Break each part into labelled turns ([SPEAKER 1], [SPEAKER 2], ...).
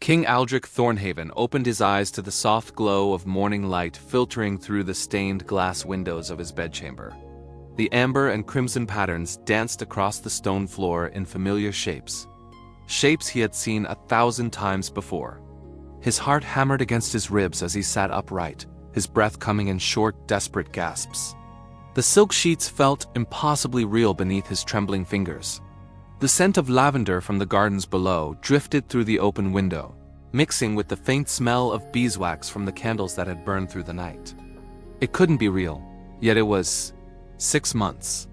[SPEAKER 1] King Aldric Thornhaven opened his eyes to the soft glow of morning light filtering through the stained glass windows of his bedchamber. The amber and crimson patterns danced across the stone floor in familiar shapes. Shapes he had seen 1,000 times before. His heart hammered against his ribs as he sat upright, his breath coming in short, desperate gasps. The silk sheets felt impossibly real beneath his trembling fingers. The scent of lavender from the gardens below drifted through the open window, mixing with the faint smell of beeswax from the candles that had burned through the night. It couldn't be real, yet it was 6 months.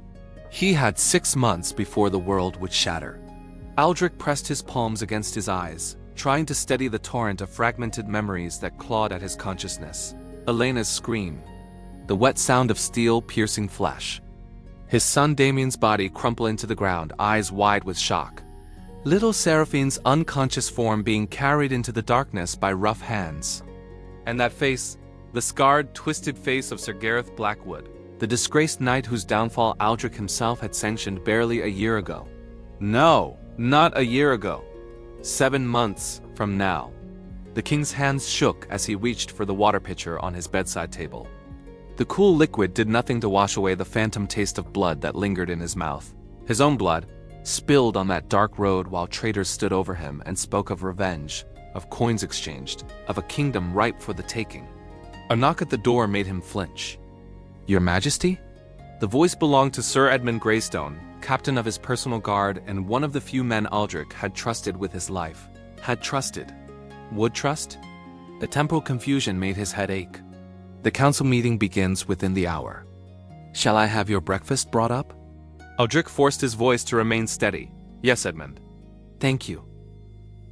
[SPEAKER 1] He had 6 months before the world would shatter. Aldric pressed his palms against his eyes, trying to steady the torrent of fragmented memories that clawed at his consciousness. Elena's scream, the wet sound of steel piercing flesh. His son Damien's body crumple into the ground, eyes wide with shock. Little Seraphine's unconscious form being carried into the darkness by rough hands. And that face, the scarred, twisted face of Sir Gareth Blackwood, the disgraced knight whose downfall Aldric himself had sanctioned barely a year ago. No, not a year ago. 7 months from now. The king's hands shook as he reached for the water pitcher on his bedside table. The cool liquid did nothing to wash away the phantom taste of blood that lingered in his mouth. His own blood, spilled on that dark road while traitors stood over him and spoke of revenge, of coins exchanged, of a kingdom ripe for the taking. A knock at the door made him flinch. "Your Majesty?" The voice belonged to Sir Edmund Greystone, captain of his personal guard and one of the few men Aldric had trusted with his life. Had trusted. Would trust? The temporal confusion made his head ache. The council meeting begins within the hour. "Shall I have your breakfast brought up?" Aldric forced his voice to remain steady. "Yes, Edmund." "Thank you."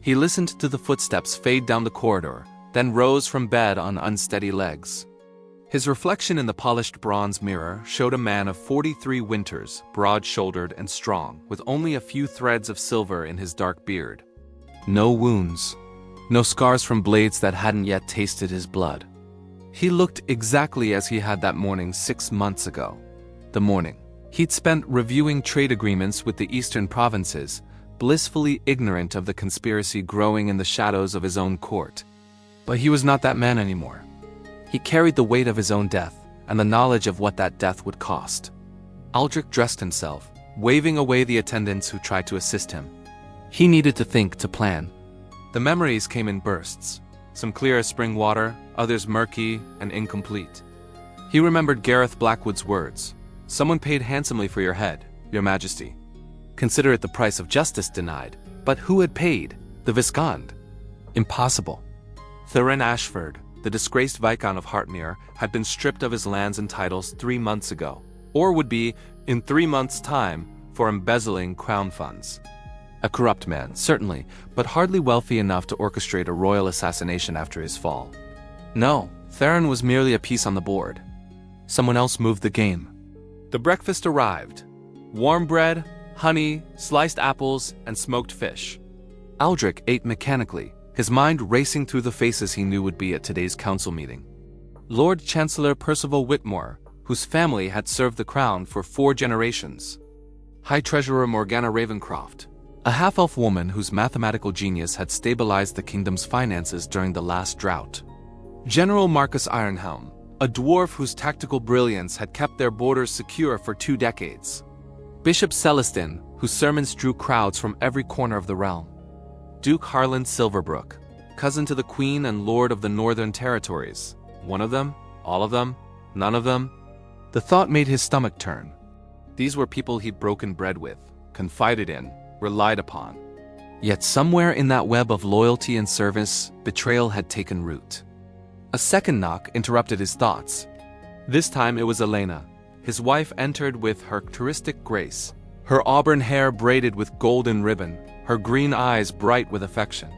[SPEAKER 1] He listened to the footsteps fade down the corridor, then rose from bed on unsteady legs. His reflection in the polished bronze mirror showed a man of 43 winters, broad-shouldered and strong, with only a few threads of silver in his dark beard. No wounds. No scars from blades that hadn't yet tasted his blood. He looked exactly as he had that morning 6 months ago. The morning he'd spent reviewing trade agreements with the eastern provinces, blissfully ignorant of the conspiracy growing in the shadows of his own court. But he was not that man anymore. He carried the weight of his own death, and the knowledge of what that death would cost. Aldric dressed himself, waving away the attendants who tried to assist him. He needed to think, to plan. The memories came in bursts, some clear as spring water, others murky and incomplete. He remembered Gareth Blackwood's words. "Someone paid handsomely for your head, your Majesty. Consider it the price of justice denied." But who had paid? The Viscount? Impossible. Theron Ashford, the disgraced Viscount of Hartmere, had been stripped of his lands and titles 3 months ago, or would be in 3 months' time for embezzling crown funds. A corrupt man, certainly, but hardly wealthy enough to orchestrate a royal assassination after his fall. No, Theron was merely a piece on the board. Someone else moved the game. The breakfast arrived. Warm bread, honey, sliced apples, and smoked fish. Aldric ate mechanically, his mind racing through the faces he knew would be at today's council meeting. Lord Chancellor Percival Whitmore, whose family had served the crown for 4 generations. High Treasurer Morgana Ravencroft, a half-elf woman whose mathematical genius had stabilized the kingdom's finances during the last drought. General Marcus Ironhelm, a dwarf whose tactical brilliance had kept their borders secure for 2 decades. Bishop Celestin, whose sermons drew crowds from every corner of the realm. Duke Harland Silverbrook, cousin to the Queen and Lord of the Northern Territories. One of them? All of them? None of them? The thought made his stomach turn. These were people he'd broken bread with, confided in, relied upon. Yet somewhere in that web of loyalty and service, betrayal had taken root. A second knock interrupted his thoughts. This time it was Elena. His wife entered with her characteristic grace, her auburn hair braided with golden ribbon, her green eyes bright with affection.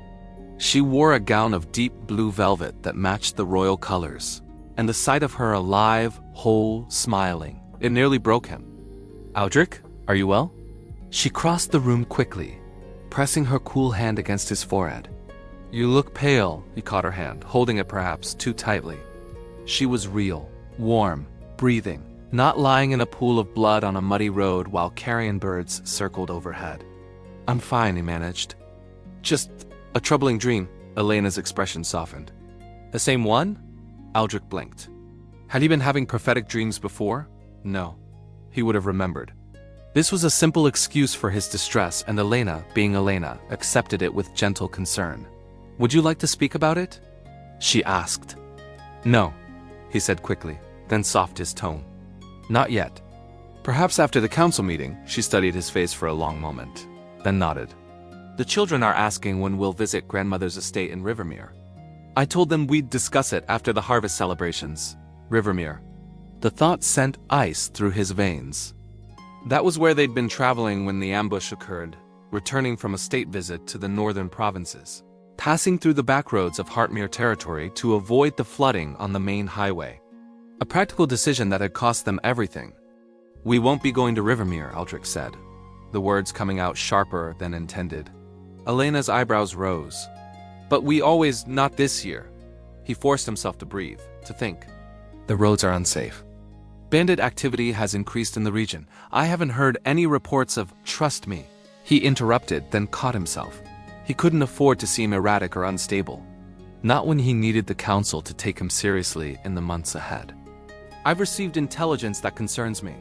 [SPEAKER 1] She wore a gown of deep blue velvet that matched the royal colors, and the sight of her alive, whole, smiling, it nearly broke him. "Aldric, are you well?" She crossed the room quickly, pressing her cool hand against his forehead. "You look pale," he caught her hand, holding it perhaps too tightly. She was real, warm, breathing, not lying in a pool of blood on a muddy road while carrion birds circled overhead. "I'm fine," he managed. "Just a troubling dream, Elena's expression softened. The same one? Aldric blinked. Had he been having prophetic dreams before? No. He would have remembered. This was a simple excuse for his distress, and Elena, being Elena, accepted it with gentle concern. Would you like to speak about it? She asked. No, he said quickly, then softened his tone. Not yet. Perhaps after the council meeting. She studied his face for a long moment, then nodded. The children are asking when we'll visit grandmother's estate in Rivermere. I told them we'd discuss it after the harvest celebrations. Rivermere. The thought sent ice through his veins. That was where they'd been traveling when the ambush occurred, returning from a state visit to the northern provinces, passing through the back roads of Hartmere territory to avoid the flooding on the main highway. A practical decision that had cost them everything. We won't be going to Rivermere, Aldric said, the words coming out sharper than intended. Elena's eyebrows rose. But we always, not this year. He forced himself to breathe, to think. The roads are unsafe. Bandit activity has increased in the region. I haven't heard any reports of, trust me. He interrupted, then caught himself. He couldn't afford to seem erratic or unstable. Not when he needed the council to take him seriously in the months ahead. I've received intelligence that concerns me.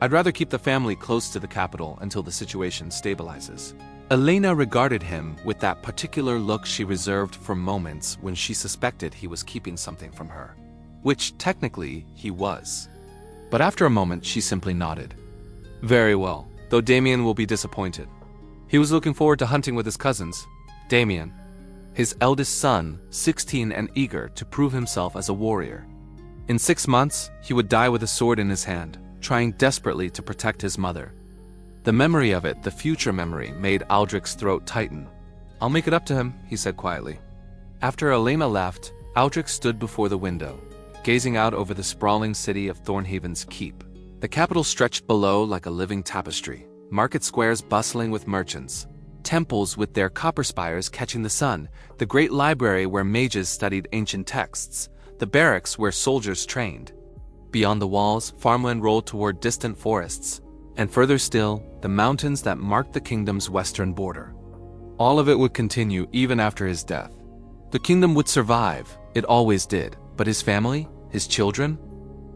[SPEAKER 1] I'd rather keep the family close to the capital until the situation stabilizes. Elena regarded him with that particular look she reserved for moments when she suspected he was keeping something from her. Which, technically, he was. But after a moment, she simply nodded. Very well, though Damien will be disappointed. He was looking forward to hunting with his cousins. Damien, his eldest son, 16 and eager to prove himself as a warrior. In 6 months, he would die with a sword in his hand, trying desperately to protect his mother. The memory of it, the future memory, made Aldric's throat tighten. I'll make it up to him, he said quietly. After Elena left, Aldric stood before the window, gazing out over the sprawling city of Thornhaven's keep. The capital stretched below like a living tapestry, market squares bustling with merchants, temples with their copper spires catching the sun, the great library where mages studied ancient texts, the barracks where soldiers trained. Beyond the walls, farmland rolled toward distant forests, and further still, the mountains that marked the kingdom's western border. All of it would continue even after his death. The kingdom would survive, it always did, but his family, his children?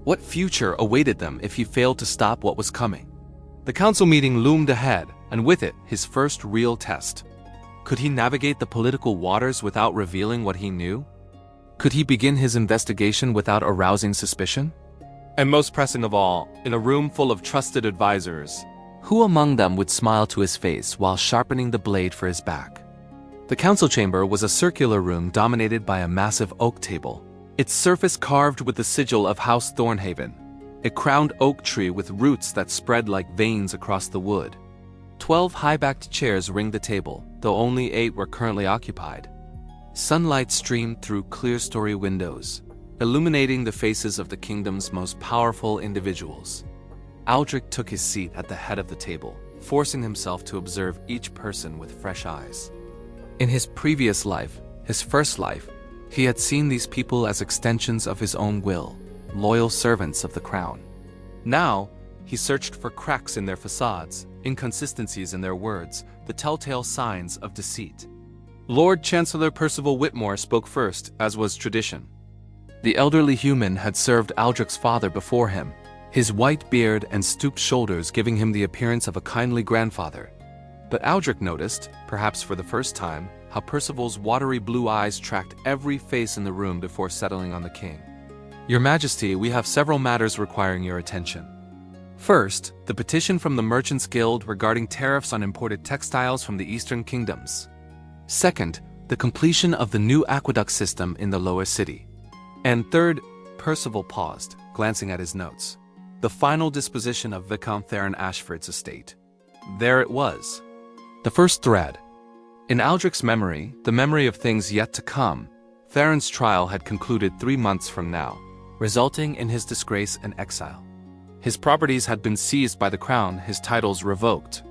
[SPEAKER 1] What future awaited them if he failed to stop what was coming? The council meeting loomed ahead, and with it, his first real test. Could he navigate the political waters without revealing what he knew? Could he begin his investigation without arousing suspicion? And most pressing of all, in a room full of trusted advisors, who among them would smile to his face while sharpening the blade for his back? The council chamber was a circular room dominated by a massive oak table, its surface carved with the sigil of House Thornhaven, a crowned oak tree with roots that spread like veins across the wood. 12 high-backed chairs ringed the table, though only 8 were currently occupied. Sunlight streamed through clear-story windows, illuminating the faces of the kingdom's most powerful individuals. Aldric took his seat at the head of the table, forcing himself to observe each person with fresh eyes. In his previous life, his first life, he had seen these people as extensions of his own will, loyal servants of the crown. Now, he searched for cracks in their facades, inconsistencies in their words, the telltale signs of deceit. Lord Chancellor Percival Whitmore spoke first, as was tradition. The elderly human had served Aldric's father before him, his white beard and stooped shoulders giving him the appearance of a kindly grandfather. But Aldric noticed, perhaps for the first time, how Percival's watery blue eyes tracked every face in the room before settling on the king. Your Majesty, we have several matters requiring your attention. First, the petition from the Merchants Guild regarding tariffs on imported textiles from the Eastern Kingdoms. Second, the completion of the new aqueduct system in the lower city. And third, Percival paused, glancing at his notes. The final disposition of Viscount Theron Ashford's estate. There it was. The first thread. In Aldric's memory, the memory of things yet to come, Theron's trial had concluded 3 months from now, resulting in his disgrace and exile. His properties had been seized by the crown, his titles revoked.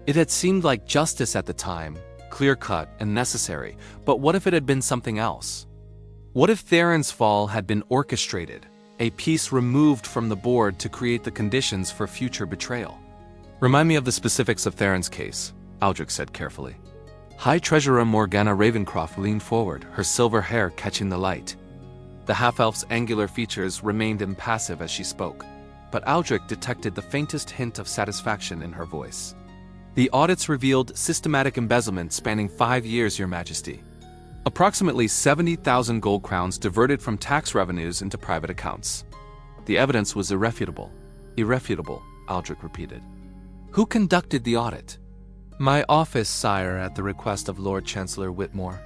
[SPEAKER 1] It had seemed like justice at the time, clear-cut and necessary, but what if it had been something else? What if Theron's fall had been orchestrated, a piece removed from the board to create the conditions for future betrayal? Remind me of the specifics of Theron's case, Aldric said carefully. High Treasurer Morgana Ravencroft leaned forward, her silver hair catching the light. The half-elf's angular features remained impassive as she spoke, but Aldric detected the faintest hint of satisfaction in her voice. The audits revealed systematic embezzlement spanning 5 years, Your Majesty. Approximately 70,000 gold crowns diverted from tax revenues into private accounts. The evidence was irrefutable. Irrefutable, Aldric repeated. Who conducted the audit? My office, sire, at the request of Lord Chancellor Whitmore.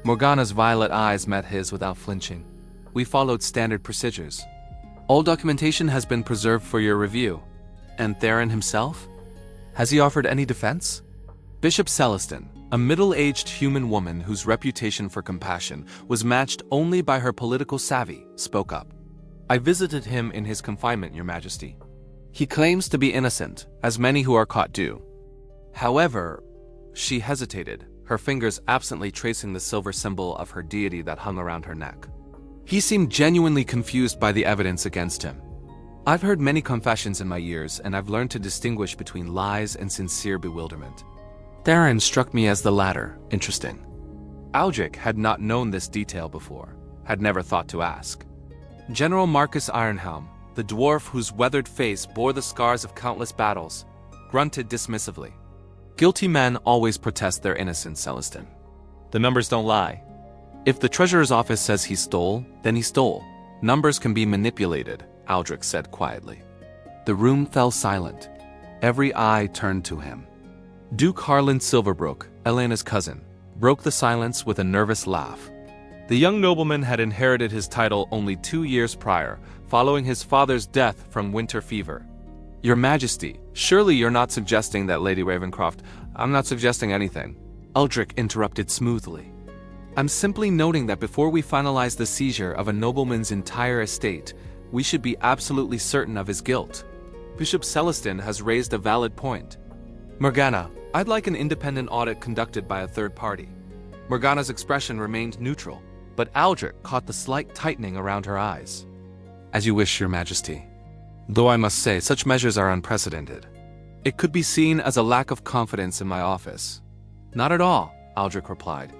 [SPEAKER 1] Morgana's violet eyes met his without flinching. We followed standard procedures. All documentation has been preserved for your review. And Theron himself? Has he offered any defense? Bishop Celestin, a middle-aged human woman whose reputation for compassion was matched only by her political savvy, spoke up. I visited him in his confinement, Your Majesty. He claims to be innocent, as many who are caught do. However, she hesitated, her fingers absently tracing the silver symbol of her deity that hung around her neck. He seemed genuinely confused by the evidence against him. I've heard many confessions in my years, and I've learned to distinguish between lies and sincere bewilderment. Theron struck me as the latter, interesting. Aldric had not known this detail before, had never thought to ask. General Marcus Ironhelm, the dwarf whose weathered face bore the scars of countless battles, grunted dismissively. Guilty men always protest their innocence, Celestin. The numbers don't lie. If the treasurer's office says he stole, then he stole. Numbers can be manipulated, Aldric said quietly. The room fell silent. Every eye turned to him. Duke Harlan Silverbrook, Elena's cousin, broke the silence with a nervous laugh. The young nobleman had inherited his title only 2 years prior, following his father's death from winter fever. Your Majesty, surely you're not suggesting that Lady Ravencroft— I'm not suggesting anything, Aldric interrupted smoothly. I'm simply noting that before we finalize the seizure of a nobleman's entire estate, we should be absolutely certain of his guilt. Bishop Celestin has raised a valid point. Morgana, I'd like an independent audit conducted by a third party. Morgana's expression remained neutral, but Aldric caught the slight tightening around her eyes. As you wish, Your Majesty. Though I must say, such measures are unprecedented. It could be seen as a lack of confidence in my office. Not at all, Aldric replied.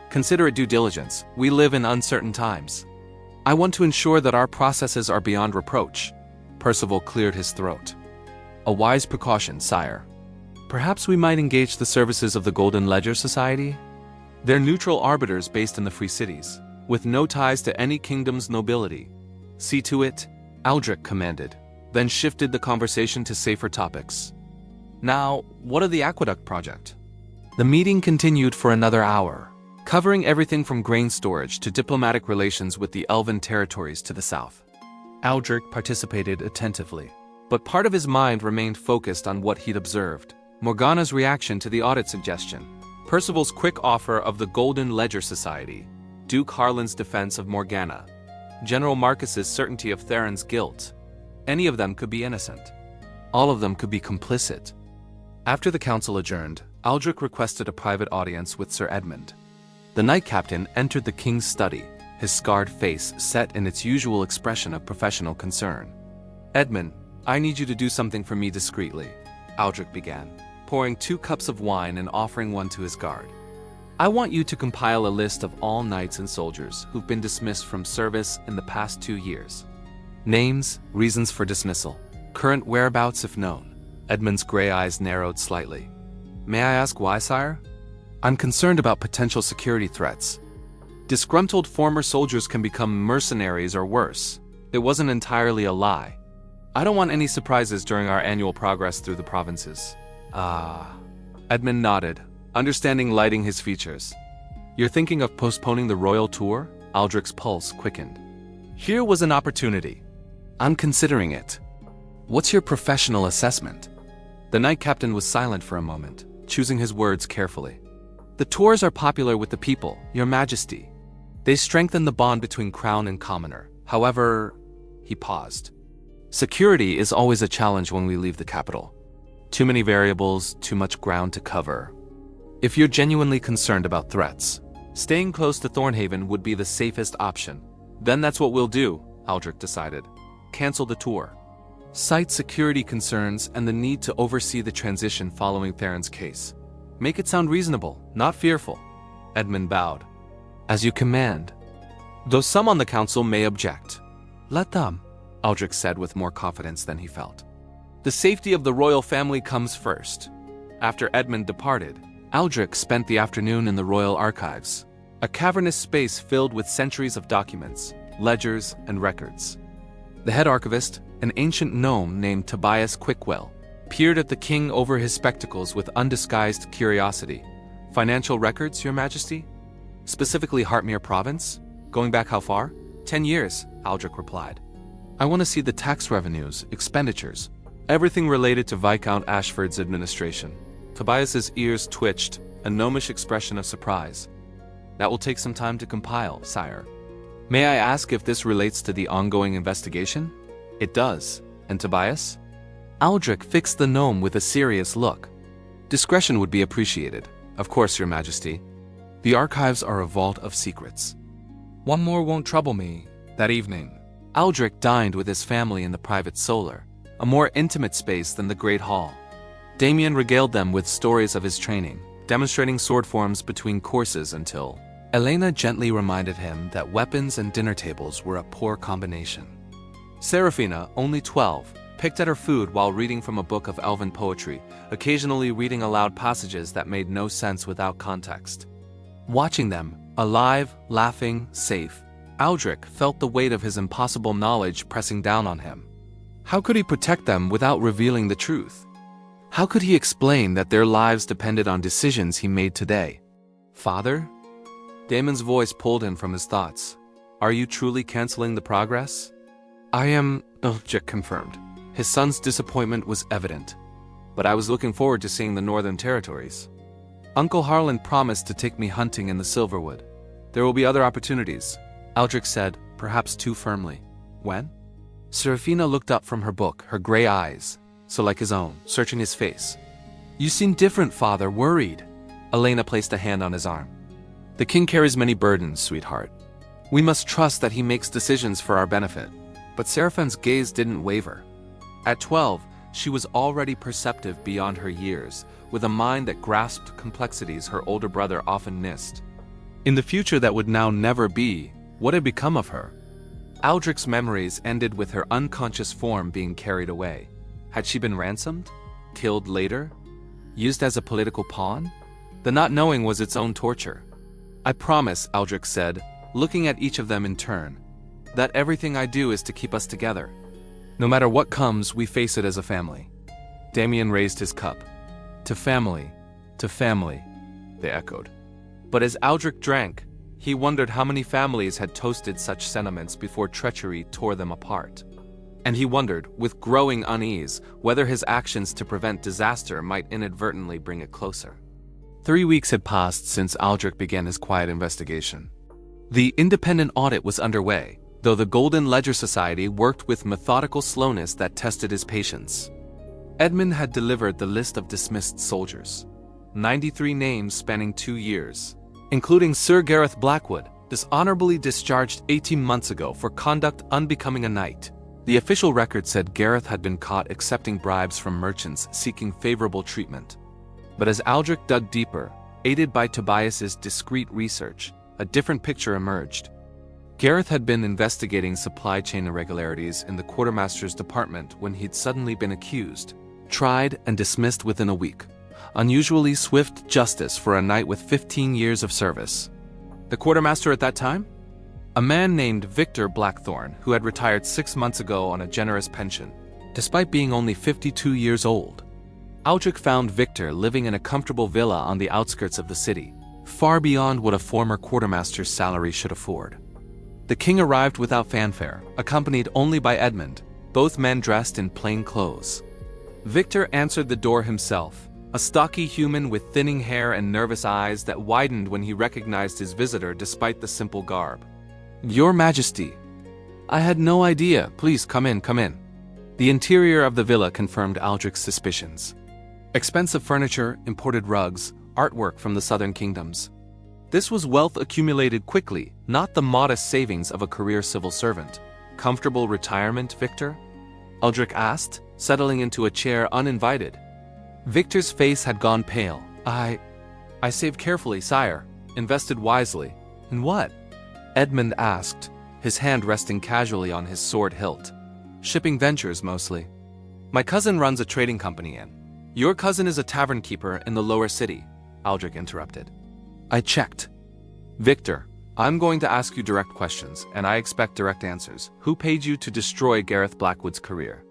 [SPEAKER 1] Consider it due diligence. We live in uncertain times. I want to ensure that our processes are beyond reproach. Percival cleared his throat. A wise precaution, sire. Perhaps we might engage the services of the Golden Ledger Society? They're neutral arbiters based in the Free Cities, with no ties to any kingdom's nobility. See to it, Aldric commanded, then shifted the conversation to safer topics. Now, what of the aqueduct project? The meeting continued for another hour, covering everything from grain storage to diplomatic relations with the Elven territories to the south. Aldric participated attentively, but part of his mind remained focused on what he'd observed. Morgana's reaction to the audit suggestion, Percival's quick offer of the Golden Ledger Society, Duke Harlan's defense of Morgana, General Marcus's certainty of Theron's guilt. Any of them could be innocent. All of them could be complicit. After the council adjourned, Aldric requested a private audience with Sir Edmund. The Knight Captain entered the king's study, his scarred face set in its usual expression of professional concern. Edmund, I need you to do something for me discreetly, Aldric began, pouring 2 cups of wine and offering one to his guard. I want you to compile a list of all knights and soldiers who've been dismissed from service in the past 2 years. Names, reasons for dismissal, current whereabouts if known. Edmund's gray eyes narrowed slightly. May I ask why, sire? I'm concerned about potential security threats. Disgruntled former soldiers can become mercenaries or worse. It wasn't entirely a lie. I don't want any surprises during our annual progress through the provinces. Edmund nodded, understanding lighting his features. You're thinking of postponing the royal tour? Aldric's pulse quickened. Here was an opportunity. I'm considering it. What's your professional assessment? The Knight Captain was silent for a moment, choosing his words carefully. The tours are popular with the people, Your Majesty. They strengthen the bond between crown and commoner. However, he paused. Security is always a challenge when we leave the capital. Too many variables, too much ground to cover. If you're genuinely concerned about threats, staying close to Thornhaven would be the safest option. Then that's what we'll do, Aldric decided. Cancel the tour. Cite security concerns and the need to oversee the transition following Theron's case. Make it sound reasonable, not fearful. Edmund bowed. As you command. Though some on the council may object. Let them, Aldric said with more confidence than he felt. The safety of the royal family comes first. After Edmund departed, Aldric spent the afternoon in the royal archives, a cavernous space filled with centuries of documents, ledgers, and records. The head archivist, an ancient gnome named Tobias Quickwell, peered at the king over his spectacles with undisguised curiosity. Financial records, Your Majesty? Specifically Hartmere Province? Going back how far? 10 years, Aldric replied. I want to see the tax revenues, expenditures, everything related to Viscount Ashford's administration. Tobias's ears twitched, a gnomish expression of surprise. That will take some time to compile, sire. May I ask if this relates to the ongoing investigation? It does. And Tobias? Aldric fixed the gnome with a serious look. Discretion would be appreciated. Of course, Your Majesty. The archives are a vault of secrets. One more won't trouble me. That evening, Aldric dined with his family in the private solar, a more intimate space than the Great Hall. Damien regaled them with stories of his training, demonstrating sword forms between courses until Elena gently reminded him that weapons and dinner tables were a poor combination. Seraphina, only 12, picked at her food while reading from a book of elven poetry, occasionally reading aloud passages that made no sense without context. Watching them, alive, laughing, safe, Aldric felt the weight of his impossible knowledge pressing down on him. How could he protect them without revealing the truth? How could he explain that their lives depended on decisions he made today? Father? Damon's voice pulled him from his thoughts. Are you truly canceling the progress? I am, Aldric confirmed. His son's disappointment was evident. But I was looking forward to seeing the Northern Territories. Uncle Harlan promised to take me hunting in the Silverwood. There will be other opportunities, Aldric said, perhaps too firmly. When? Seraphina looked up from her book, her gray eyes, so like his own, searching his face. You seem different, father, worried. Elena placed a hand on his arm. The king carries many burdens, sweetheart. We must trust that he makes decisions for our benefit. But Seraphine's gaze didn't waver. At 12, she was already perceptive beyond her years, with a mind that grasped complexities her older brother often missed. In the future that would now never be, what had become of her? Aldric's memories ended with her unconscious form being carried away. Had she been ransomed? Killed later? Used as a political pawn? The not knowing was its own torture. I promise, Aldric said, looking at each of them in turn, that everything I do is to keep us together. No matter what comes, we face it as a family. Damien raised his cup. To family, they echoed. But as Aldric drank, he wondered how many families had toasted such sentiments before treachery tore them apart. And he wondered, with growing unease, whether his actions to prevent disaster might inadvertently bring it closer. 3 weeks had passed since Aldric began his quiet investigation. The independent audit was underway, though the Golden Ledger Society worked with methodical slowness that tested his patience. Edmund had delivered the list of dismissed soldiers. 93 names spanning 2 years, including Sir Gareth Blackwood, dishonorably discharged 18 months ago for conduct unbecoming a knight. The official record said Gareth had been caught accepting bribes from merchants seeking favorable treatment. But as Aldric dug deeper, aided by Tobias's discreet research, a different picture emerged. Gareth had been investigating supply chain irregularities in the quartermaster's department when he'd suddenly been accused, tried, and dismissed within a week. Unusually swift justice for a knight with 15 years of service. The quartermaster at that time? A man named Victor Blackthorne, who had retired 6 months ago on a generous pension, despite being only 52 years old. Aldric found Victor living in a comfortable villa on the outskirts of the city, far beyond what a former quartermaster's salary should afford. The king arrived without fanfare, accompanied only by Edmund, both men dressed in plain clothes. Victor answered the door himself, a stocky human with thinning hair and nervous eyes that widened when he recognized his visitor despite the simple garb. Your Majesty. I had no idea. Please come in, come in. The interior of the villa confirmed Aldric's suspicions. Expensive furniture, imported rugs, artwork from the southern kingdoms. This was wealth accumulated quickly, not the modest savings of a career civil servant. Comfortable retirement, Victor? Aldric asked, settling into a chair uninvited. Victor's face had gone pale. I saved carefully, sire. Invested wisely. In what? Edmund asked, his hand resting casually on his sword hilt. Shipping ventures, mostly. My cousin runs a trading company in. Your cousin is a tavern keeper in the lower city, Aldric interrupted. I checked. Victor, I'm going to ask you direct questions, and I expect direct answers. Who paid you to destroy Gareth Blackwood's career?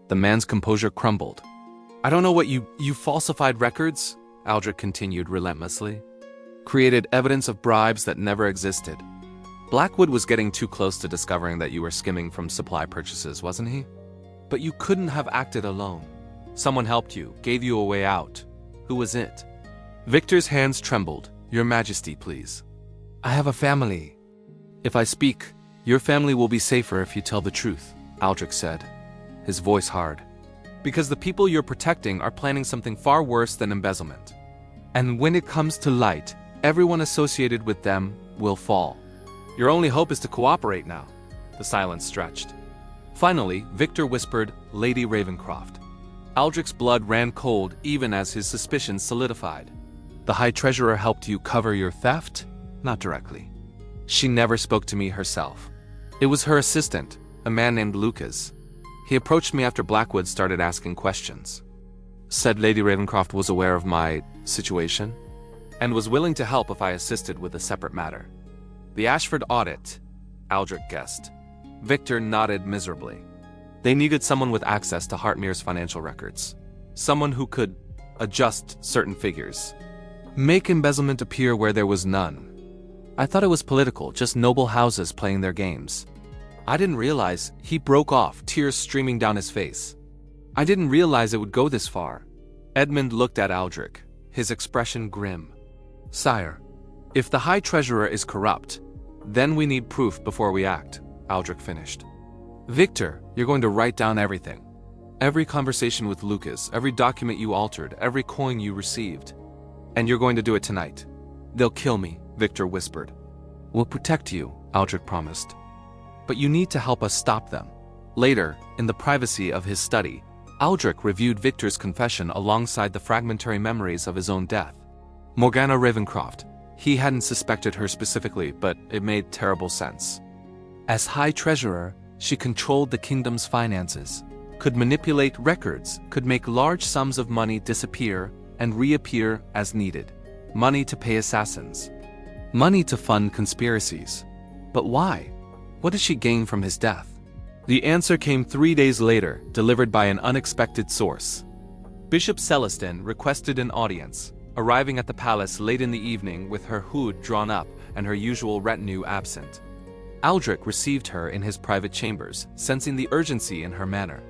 [SPEAKER 1] The man's composure crumbled. I don't know what you falsified records, Aldric continued relentlessly. Created evidence of bribes that never existed. Blackwood was getting too close to discovering that you were skimming from supply purchases, wasn't he? But you couldn't have acted alone. Someone helped you, gave you a way out. Who was it? Victor's hands trembled. Your Majesty, please. I have a family. If I speak, your family will be safer if you tell the truth, Aldric said, his voice hard. Because the people you're protecting are planning something far worse than embezzlement. And when it comes to light, everyone associated with them will fall. Your only hope is to cooperate now. The silence stretched. Finally, Victor whispered, Lady Ravencroft. Aldric's blood ran cold even as his suspicions solidified. The High Treasurer helped you cover your theft? Not directly. She never spoke to me herself. It was her assistant, a man named Lucas. He approached me after Blackwood started asking questions. Said Lady Ravencroft was aware of my situation and was willing to help if I assisted with a separate matter. The Ashford audit, Aldric guessed. Victor nodded miserably. They needed someone with access to Hartmere's financial records. Someone who could adjust certain figures. Make embezzlement appear where there was none. I thought it was political, just noble houses playing their games. I didn't realize, he broke off, tears streaming down his face. I didn't realize it would go this far. Edmund looked at Aldric, his expression grim. Sire, if the High Treasurer is corrupt, then we need proof before we act, Aldric finished. Victor, you're going to write down everything. Every conversation with Lucas, every document you altered, every coin you received. And you're going to do it tonight. They'll kill me, Victor whispered. We'll protect you, Aldric promised. But you need to help us stop them. Later, in the privacy of his study, Aldric reviewed Victor's confession alongside the fragmentary memories of his own death. Morgana Ravencroft. He hadn't suspected her specifically, but it made terrible sense. As High Treasurer, she controlled the kingdom's finances, could manipulate records, could make large sums of money disappear and reappear as needed. Money to pay assassins. Money to fund conspiracies. But why? What did she gain from his death? The answer came 3 days later, delivered by an unexpected source. Bishop Celestin requested an audience, arriving at the palace late in the evening with her hood drawn up and her usual retinue absent. Aldric received her in his private chambers, sensing the urgency in her manner.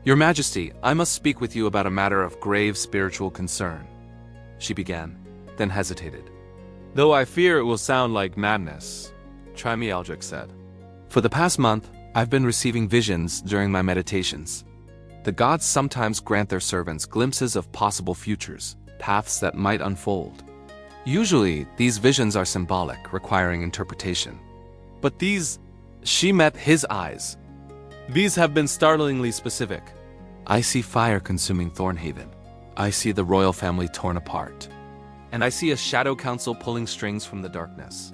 [SPEAKER 1] Your Majesty, I must speak with you about a matter of grave spiritual concern, she began, then hesitated. Though I fear it will sound like madness, try me, Aldric said. For the past month, I've been receiving visions during my meditations. The gods sometimes grant their servants glimpses of possible futures, paths that might unfold. Usually, these visions are symbolic, requiring interpretation. But these, she met his eyes. These have been startlingly specific. I see fire consuming Thornhaven. I see the royal family torn apart. And I see a shadow council pulling strings from the darkness.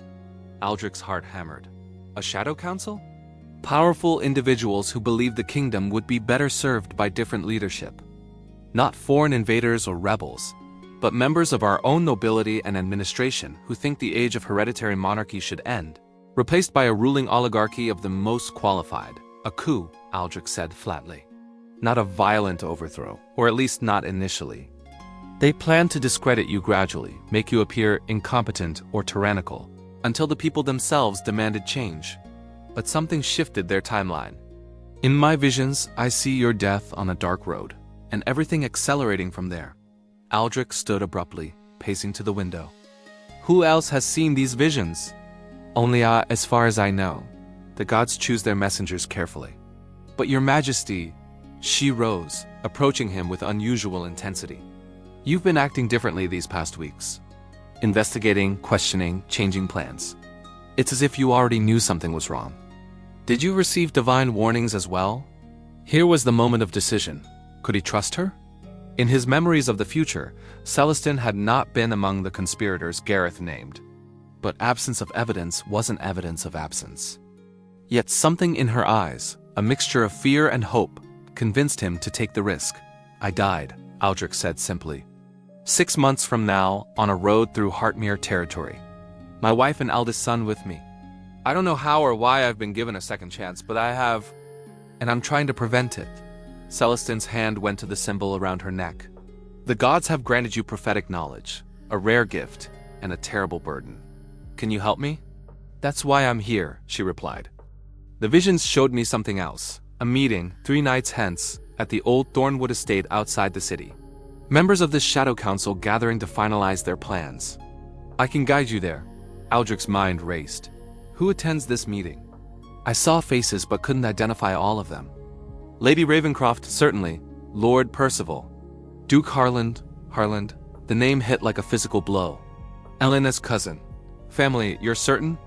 [SPEAKER 1] Aldric's heart hammered. A shadow council? Powerful individuals who believed the kingdom would be better served by different leadership. Not foreign invaders or rebels, but members of our own nobility and administration who think the age of hereditary monarchy should end, replaced by a ruling oligarchy of the most qualified. A coup, Aldric said flatly. Not a violent overthrow, or at least not initially. They plan to discredit you gradually, make you appear incompetent or tyrannical, until the people themselves demanded change. But something shifted their timeline. In my visions, I see your death on a dark road, and everything accelerating from there. Aldric stood abruptly, pacing to the window. Who else has seen these visions? Only I, as far as I know. The gods choose their messengers carefully. But your Majesty, she rose, approaching him with unusual intensity. You've been acting differently these past weeks. Investigating, questioning, changing plans. It's as if you already knew something was wrong. Did you receive divine warnings as well? Here was the moment of decision. Could he trust her? In his memories of the future, Celestin had not been among the conspirators Gareth named. But absence of evidence wasn't evidence of absence. Yet something in her eyes, a mixture of fear and hope, convinced him to take the risk. "I died," Aldric said simply. 6 months from now, on a road through Heartmere territory. My wife and eldest son with me. I don't know how or why I've been given a second chance, but I have, and I'm trying to prevent it. Celestin's hand went to the symbol around her neck. The gods have granted you prophetic knowledge, a rare gift, and a terrible burden. Can you help me? That's why I'm here, she replied. The visions showed me something else, a meeting 3 nights hence at the old Thornwood estate outside the city. Members of the Shadow Council gathering to finalize their plans. I can guide you there. Aldric's mind raced. Who attends this meeting? I saw faces but couldn't identify all of them. Lady Ravencroft, certainly. Lord Percival. Duke Harland, the name hit like a physical blow. Elena's cousin. Family, you're certain?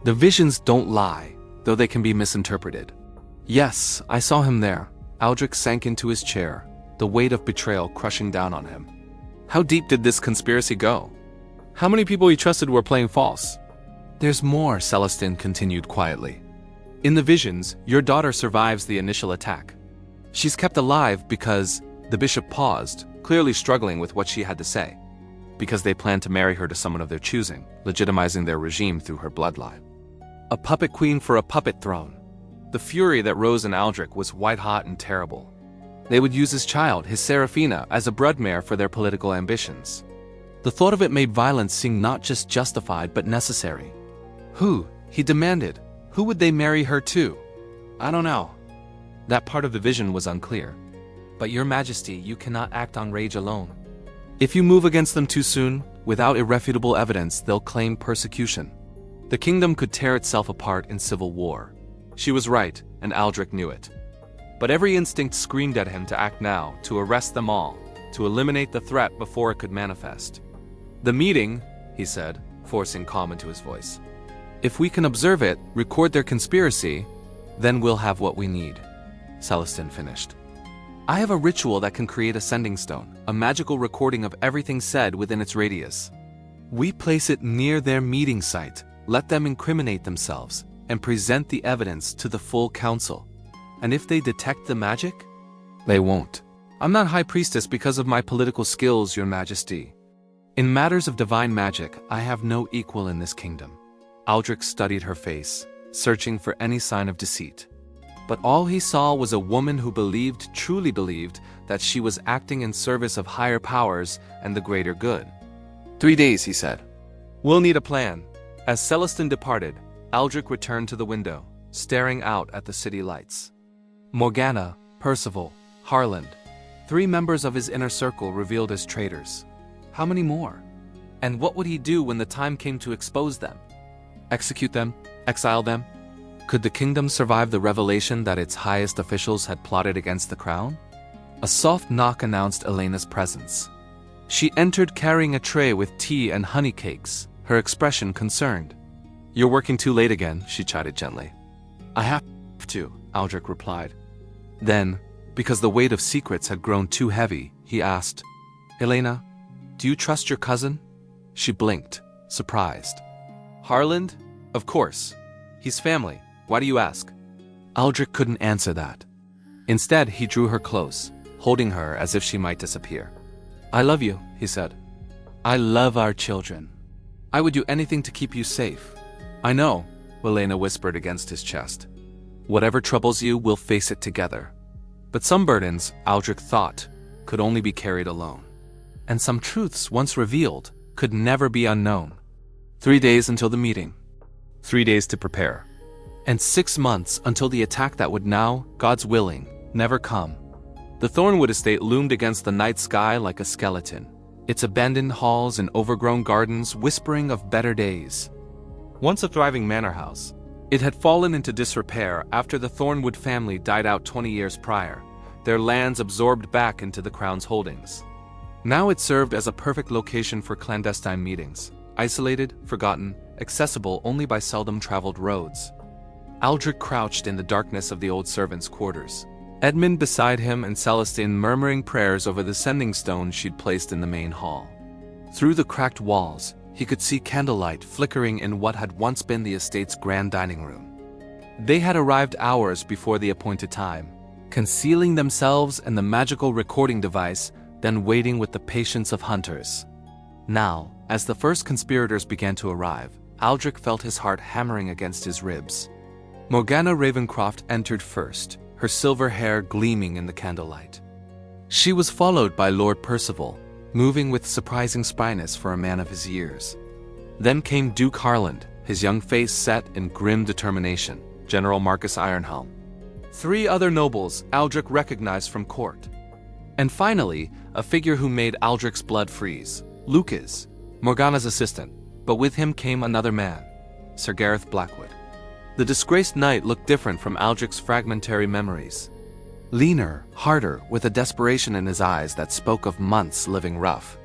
[SPEAKER 1] The visions don't lie, though they can be misinterpreted. Yes, I saw him there. Aldric sank into his chair, the weight of betrayal crushing down on him. How deep did this conspiracy go? How many people he trusted were playing false? There's more, Celestin continued quietly. In the visions, your daughter survives the initial attack. She's kept alive because the bishop paused, clearly struggling with what she had to say. Because they planned to marry her to someone of their choosing, legitimizing their regime through her bloodline. A puppet queen for a puppet throne. The fury that rose in Aldric was white-hot and terrible. They would use his child, his Seraphina, as a broodmare for their political ambitions. The thought of it made violence seem not just justified but necessary. Who, he demanded, who would they marry her to? I don't know. That part of the vision was unclear. But your majesty, you cannot act on rage alone. If you move against them too soon, without irrefutable evidence, they'll claim persecution. The kingdom could tear itself apart in civil war. She was right, and Aldric knew it. But every instinct screamed at him to act now, to arrest them all, to eliminate the threat before it could manifest. The meeting, he said, forcing calm into his voice. If we can observe it, record their conspiracy, then we'll have what we need. Celestin finished. I have a ritual that can create a sending stone, a magical recording of everything said within its radius. We place it near their meeting site, let them incriminate themselves, and present the evidence to the full council. And if they detect the magic? They won't. I'm not High Priestess because of my political skills, Your Majesty. In matters of divine magic, I have no equal in this kingdom. Aldric studied her face, searching for any sign of deceit. But all he saw was a woman who truly believed, that she was acting in service of higher powers and the greater good. 3 days, he said. We'll need a plan. As Celestin departed, Aldric returned to the window, staring out at the city lights. Morgana, Percival, Harland, 3 members of his inner circle revealed as traitors. How many more? And what would he do when the time came to expose them? Execute them? Exile them? Could the kingdom survive the revelation that its highest officials had plotted against the crown? A soft knock announced Elena's presence. She entered carrying a tray with tea and honey cakes, her expression concerned. You're working too late again, she chided gently. I have to, Aldric replied. Then, because the weight of secrets had grown too heavy, he asked, Elena, do you trust your cousin? She blinked, surprised. Harland? Of course. He's family. Why do you ask? Aldric couldn't answer that. Instead, he drew her close, holding her as if she might disappear. I love you, he said. I love our children. I would do anything to keep you safe. I know, Elena whispered against his chest. Whatever troubles you, we'll face it together. But some burdens, Aldric thought, could only be carried alone. And some truths, once revealed, could never be unknown. 3 days until the meeting. 3 days to prepare. And 6 months until the attack that would now, God's willing, never come. The Thornwood estate loomed against the night sky like a skeleton, its abandoned halls and overgrown gardens whispering of better days. Once a thriving manor house, it had fallen into disrepair after the Thornwood family died out 20 years prior, their lands absorbed back into the crown's holdings. Now it served as a perfect location for clandestine meetings, isolated, forgotten, accessible only by seldom traveled roads. Aldric crouched in the darkness of the old servants' quarters, Edmund beside him and Celestine murmuring prayers over the sending stone she'd placed in the main hall. Through the cracked walls, he could see candlelight flickering in what had once been the estate's grand dining room. They had arrived hours before the appointed time, concealing themselves in the magical recording device, then waiting with the patience of hunters. Now, as the first conspirators began to arrive, Aldric felt his heart hammering against his ribs. Morgana Ravencroft entered first, her silver hair gleaming in the candlelight. She was followed by Lord Percival, moving with surprising spriness for a man of his years. Then came Duke Harland, his young face set in grim determination, General Marcus Ironhelm. 3 other nobles Aldric recognized from court. And finally, a figure who made Aldric's blood freeze, Lucas, Morgana's assistant, but with him came another man, Sir Gareth Blackwood. The disgraced knight looked different from Aldric's fragmentary memories. Leaner, harder, with a desperation in his eyes that spoke of months living rough.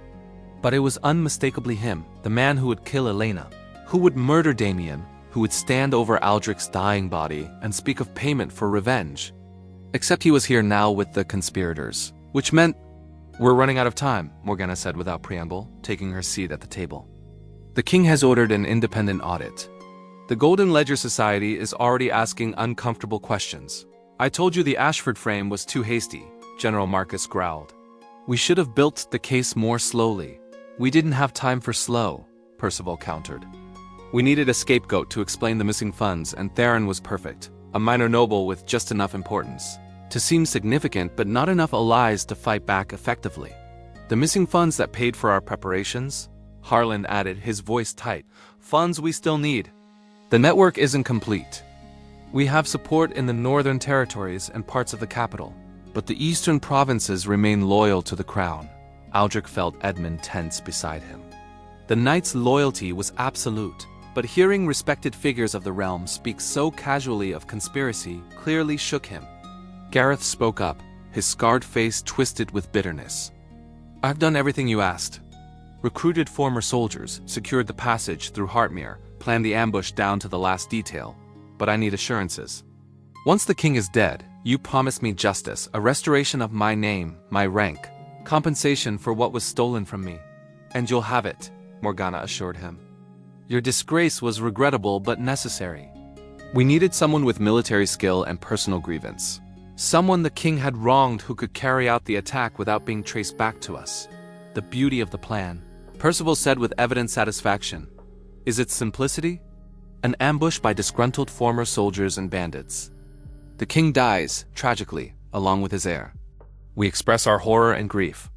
[SPEAKER 1] But it was unmistakably him, the man who would kill Elena, who would murder Damien, who would stand over Aldric's dying body and speak of payment for revenge. Except he was here now with the conspirators, which meant, "We're running out of time," Morgana said without preamble, taking her seat at the table. "The king has ordered an independent audit. The Golden Ledger Society is already asking uncomfortable questions. I told you the Ashford frame was too hasty," General Marcus growled. "We should have built the case more slowly." "We didn't have time for slow," Percival countered. "We needed a scapegoat to explain the missing funds, and Theron was perfect. A minor noble with just enough importance to seem significant but not enough allies to fight back effectively. The missing funds that paid for our preparations," Harland added, his voice tight. "Funds we still need. The network isn't complete. We have support in the northern territories and parts of the capital, but the eastern provinces remain loyal to the crown." Aldric felt Edmund tense beside him. The knight's loyalty was absolute, but hearing respected figures of the realm speak so casually of conspiracy clearly shook him. Gareth spoke up, his scarred face twisted with bitterness. "I've done everything you asked. Recruited former soldiers, secured the passage through Hartmere, planned the ambush down to the last detail. But I need assurances. Once the king is dead, you promise me justice, a restoration of my name, my rank, compensation for what was stolen from me. And you'll have it," Morgana assured him. "Your disgrace was regrettable but necessary. We needed someone with military skill and personal grievance. Someone the king had wronged who could carry out the attack without being traced back to us. The beauty of the plan," Percival said with evident satisfaction. "Is its simplicity? An ambush by disgruntled former soldiers and bandits. The king dies, tragically, along with his heir. We express our horror and grief.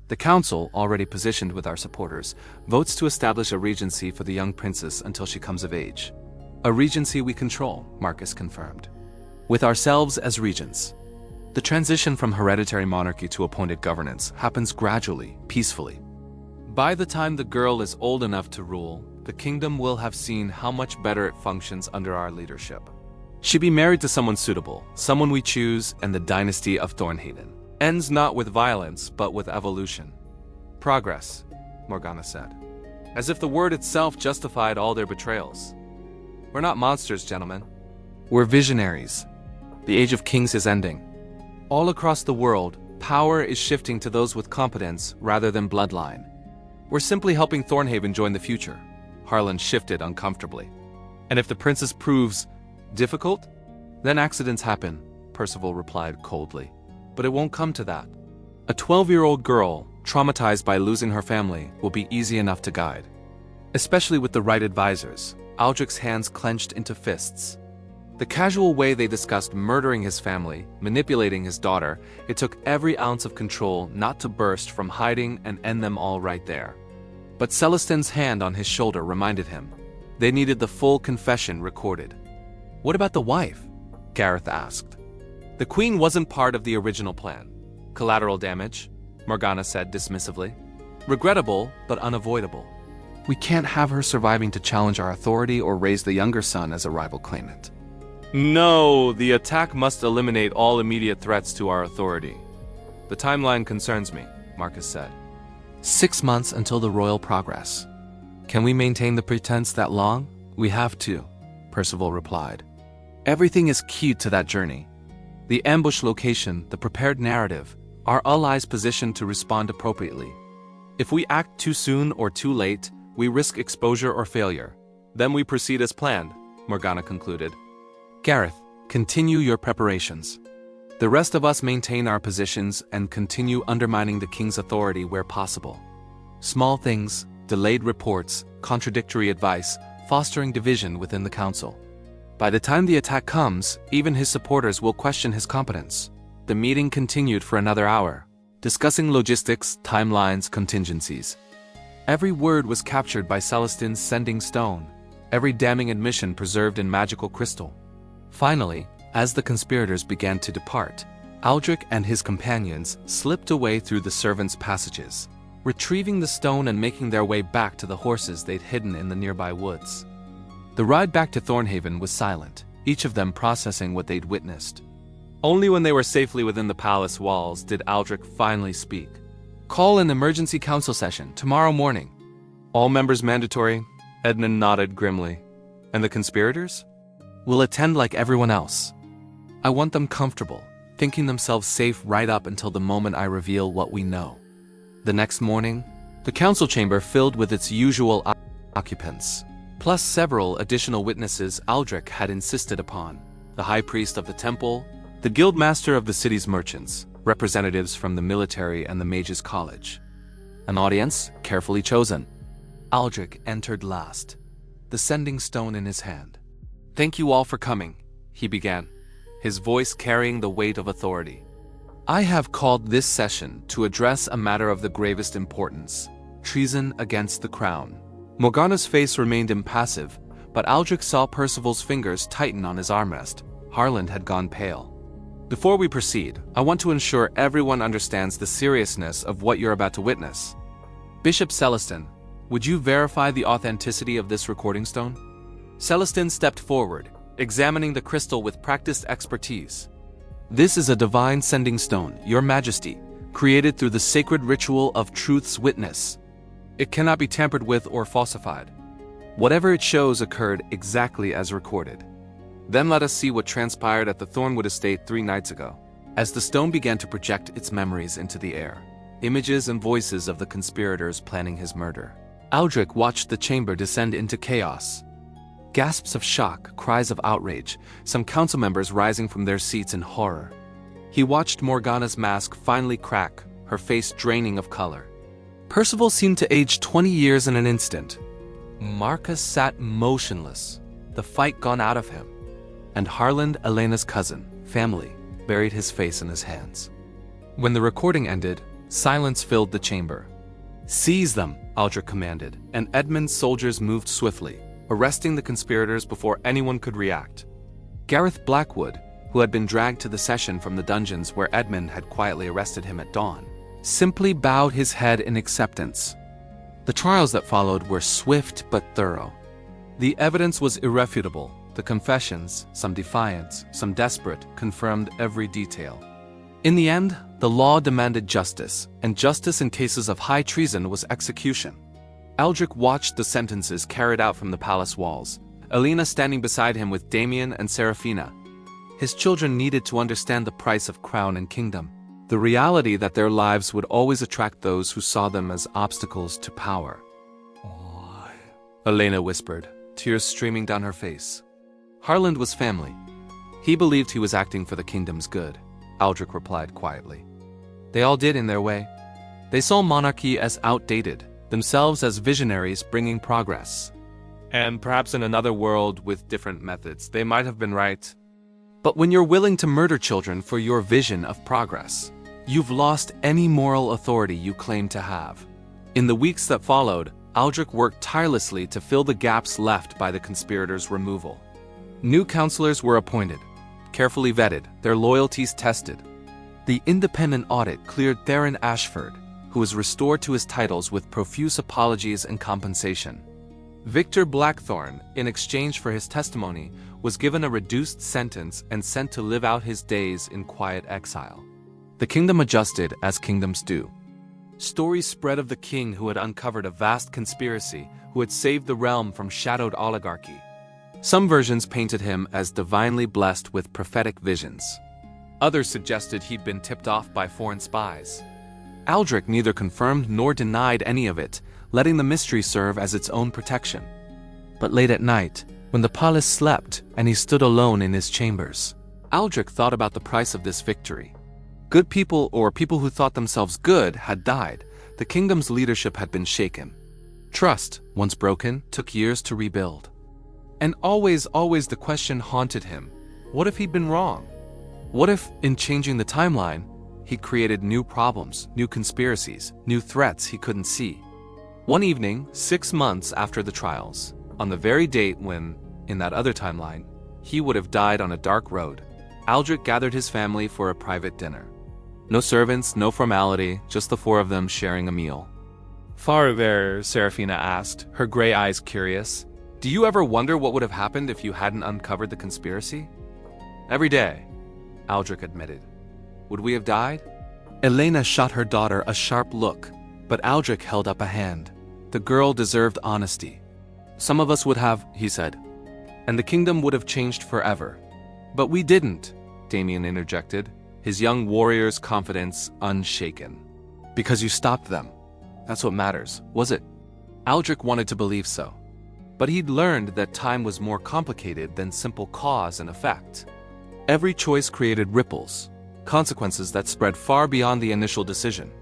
[SPEAKER 1] The council, already positioned with our supporters, votes to establish a regency for the young princess until she comes of age. A regency we control," Marcus confirmed. "With ourselves as regents. The transition from hereditary monarchy to appointed governance happens gradually, peacefully. By the time the girl is old enough to rule, the kingdom will have seen how much better it functions under our leadership. She'd be married to someone suitable, someone we choose, and the dynasty of Thornhaven ends not with violence, but with evolution. Progress," Morgana said, as if the word itself justified all their betrayals. "We're not monsters, gentlemen. We're visionaries. The age of kings is ending. All across the world, power is shifting to those with competence rather than bloodline. We're simply helping Thornhaven join the future." Harland shifted uncomfortably. "And if the princess proves difficult, then accidents happen," Percival replied coldly. "But it won't come to that. A 12-year-old girl, traumatized by losing her family, will be easy enough to guide. Especially with the right advisors." Aldric's hands clenched into fists. The casual way they discussed murdering his family, manipulating his daughter, it took every ounce of control not to burst from hiding and end them all right there. But Celestine's hand on his shoulder reminded him. They needed the full confession recorded. "What about the wife?" Gareth asked. "The queen wasn't part of the original plan. Collateral damage," Morgana said dismissively. "Regrettable, but unavoidable. We can't have her surviving to challenge our authority or raise the younger son as a rival claimant." "No, the attack must eliminate all immediate threats to our authority. The timeline concerns me," Marcus said. 6 months until the royal progress. Can we maintain the pretense that long? We have to, Percival replied. Everything is keyed to that journey. The ambush location, the prepared narrative, our allies positioned to respond appropriately. If we act too soon or too late, we risk exposure or failure. Then we proceed as planned, Morgana concluded. Gareth, continue your preparations. The rest of us maintain our positions and continue undermining the king's authority where possible. Small things, delayed reports, contradictory advice, fostering division within the council. By the time the attack comes, even his supporters will question his competence. The meeting continued for another hour, discussing logistics, timelines, contingencies. Every word was captured by Celestine's sending stone, every damning admission preserved in magical crystal. Finally, as the conspirators began to depart, Aldric and his companions slipped away through the servants' passages, retrieving the stone and making their way back to the horses they'd hidden in the nearby woods. The ride back to Thornhaven was silent, each of them processing what they'd witnessed. Only when they were safely within the palace walls did Aldric finally speak. Call an emergency council session tomorrow morning. All members mandatory, Edmund nodded grimly. And the conspirators? Will attend like everyone else. I want them comfortable, thinking themselves safe right up until the moment I reveal what we know. The next morning, the council chamber filled with its usual occupants, plus several additional witnesses Aldric had insisted upon. The high priest of the temple, the guild master of the city's merchants, representatives from the military and the mages' college. An audience carefully chosen. Aldric entered last, the sending stone in his hand. Thank you all for coming, he began, his voice carrying the weight of authority. I have called this session to address a matter of the gravest importance, treason against the crown. Morgana's face remained impassive, but Aldric saw Percival's fingers tighten on his armrest. Harland had gone pale. Before we proceed, I want to ensure everyone understands the seriousness of what you're about to witness. Bishop Celestine, would you verify the authenticity of this recording stone? Celestine stepped forward, examining the crystal with practiced expertise. This is a divine sending stone, Your Majesty, created through the sacred ritual of truth's witness. It cannot be tampered with or falsified. Whatever it shows occurred exactly as recorded. Then let us see what transpired at the Thornwood estate 3 nights ago. As the stone began to project its memories into the air, images and voices of the conspirators planning his murder, Aldric watched the chamber descend into chaos. Gasps of shock, cries of outrage, some council members rising from their seats in horror. He watched Morgana's mask finally crack, her face draining of color. Percival seemed to age 20 years in an instant. Marcus sat motionless, the fight gone out of him. And Harland, Elena's cousin, family, buried his face in his hands. When the recording ended, silence filled the chamber. Seize them, Aldric commanded, and Edmund's soldiers moved swiftly, arresting the conspirators before anyone could react. Gareth Blackwood, who had been dragged to the session from the dungeons where Edmund had quietly arrested him at dawn, simply bowed his head in acceptance. The trials that followed were swift but thorough. The evidence was irrefutable. The confessions, some defiant, some desperate, confirmed every detail. In the end, the law demanded justice, and justice in cases of high treason was execution. Aldric watched the sentences carried out from the palace walls, Elena standing beside him with Damien and Seraphina. His children needed to understand the price of crown and kingdom, the reality that their lives would always attract those who saw them as obstacles to power. Elena whispered, tears streaming down her face. Harland was family. He believed he was acting for the kingdom's good, Aldric replied quietly. They all did in their way. They saw monarchy as outdated, themselves as visionaries bringing progress. And perhaps in another world with different methods, they might have been right. But when you're willing to murder children for your vision of progress, you've lost any moral authority you claim to have. In the weeks that followed, Aldric worked tirelessly to fill the gaps left by the conspirators' removal. New counselors were appointed, carefully vetted, their loyalties tested. The independent audit cleared Theron Ashford, who was restored to his titles with profuse apologies and compensation. Victor Blackthorn, in exchange for his testimony, was given a reduced sentence and sent to live out his days in quiet exile. The kingdom adjusted as kingdoms do. Stories spread of the king who had uncovered a vast conspiracy, who had saved the realm from shadowed oligarchy. Some versions painted him as divinely blessed with prophetic visions. Others suggested he'd been tipped off by foreign spies. Aldric neither confirmed nor denied any of it, letting the mystery serve as its own protection. But late at night, when the palace slept and he stood alone in his chambers, Aldric thought about the price of this victory. Good people, or people who thought themselves good, had died. The kingdom's leadership had been shaken. Trust, once broken, took years to rebuild. And always the question haunted him. What if he'd been wrong? What if, in changing the timeline, he created new problems, new conspiracies, new threats he couldn't see? One evening, 6 months after the trials, on the very date when, in that other timeline, he would have died on a dark road, Aldric gathered his family for a private dinner. No servants, no formality, just the four of them sharing a meal. "Father," Serafina asked, her gray eyes curious, "do you ever wonder what would have happened if you hadn't uncovered the conspiracy?" "Every day," Aldric admitted. "Would we have died?" Elena shot her daughter a sharp look, but Aldric held up a hand. The girl deserved honesty. "Some of us would have," he said, "and the kingdom would have changed forever. But we didn't," Damien interjected, his young warrior's confidence unshaken. "Because you stopped them. That's what matters, was it?" Aldric wanted to believe so. But he'd learned that time was more complicated than simple cause and effect. Every choice created ripples, consequences that spread far beyond the initial decision.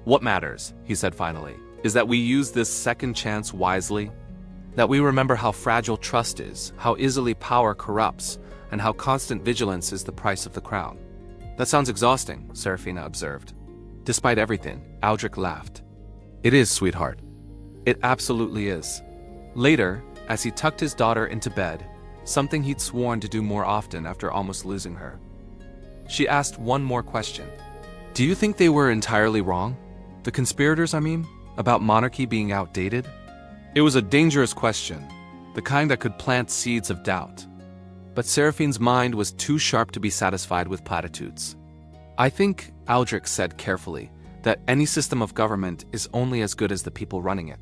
[SPEAKER 1] "What matters," he said finally, "is that we use this second chance wisely. That we remember how fragile trust is, how easily power corrupts, and how constant vigilance is the price of the crown." "That sounds exhausting," Serafina observed. Despite everything, Aldric laughed. "It is, sweetheart. It absolutely is." Later, as he tucked his daughter into bed, something he'd sworn to do more often after almost losing her, she asked one more question. "Do you think they were entirely wrong? The conspirators, I mean, about monarchy being outdated?" It was a dangerous question, the kind that could plant seeds of doubt. But Seraphine's mind was too sharp to be satisfied with platitudes. "I think," Aldric said carefully, "that any system of government is only as good as the people running it.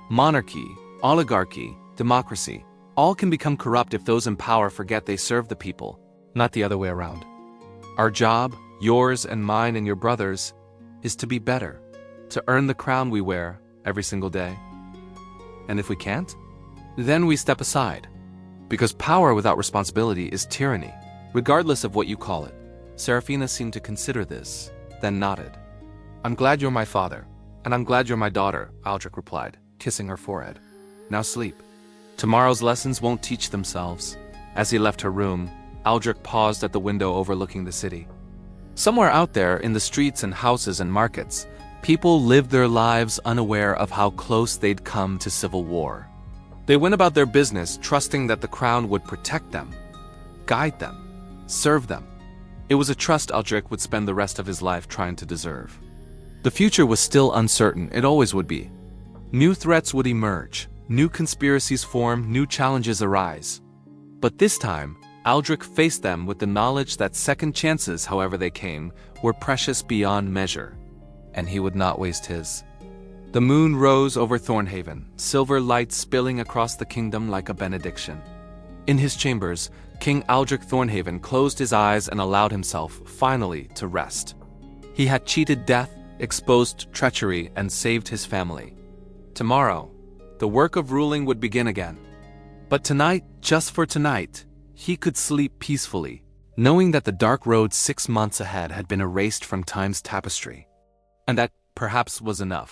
[SPEAKER 1] Monarchy, oligarchy, democracy, all can become corrupt if those in power forget they serve the people, not the other way around. Our job, yours and mine and your brother's, is to be better, to earn the crown we wear every single day. And if we can't, then we step aside. Because power without responsibility is tyranny, regardless of what you call it." Serafina seemed to consider this, then nodded. "I'm glad you're my father, and I'm glad you're my daughter," Aldric replied, kissing her forehead. "Now sleep. Tomorrow's lessons won't teach themselves." As he left her room, Aldric paused at the window overlooking the city. Somewhere out there, in the streets and houses and markets, people lived their lives unaware of how close they'd come to civil war. They went about their business trusting that the crown would protect them, guide them, serve them. It was a trust Aldric would spend the rest of his life trying to deserve. The future was still uncertain, it always would be. New threats would emerge, new conspiracies form, new challenges arise. But this time, Aldric faced them with the knowledge that second chances, however they came, were precious beyond measure, and he would not waste his. The moon rose over Thornhaven, silver light spilling across the kingdom like a benediction. In his chambers, King Aldric Thornhaven closed his eyes and allowed himself, finally, to rest. He had cheated death, exposed treachery, and saved his family. Tomorrow, the work of ruling would begin again. But tonight, just for tonight, he could sleep peacefully, knowing that the dark road 6 months ahead had been erased from time's tapestry. And that perhaps was enough.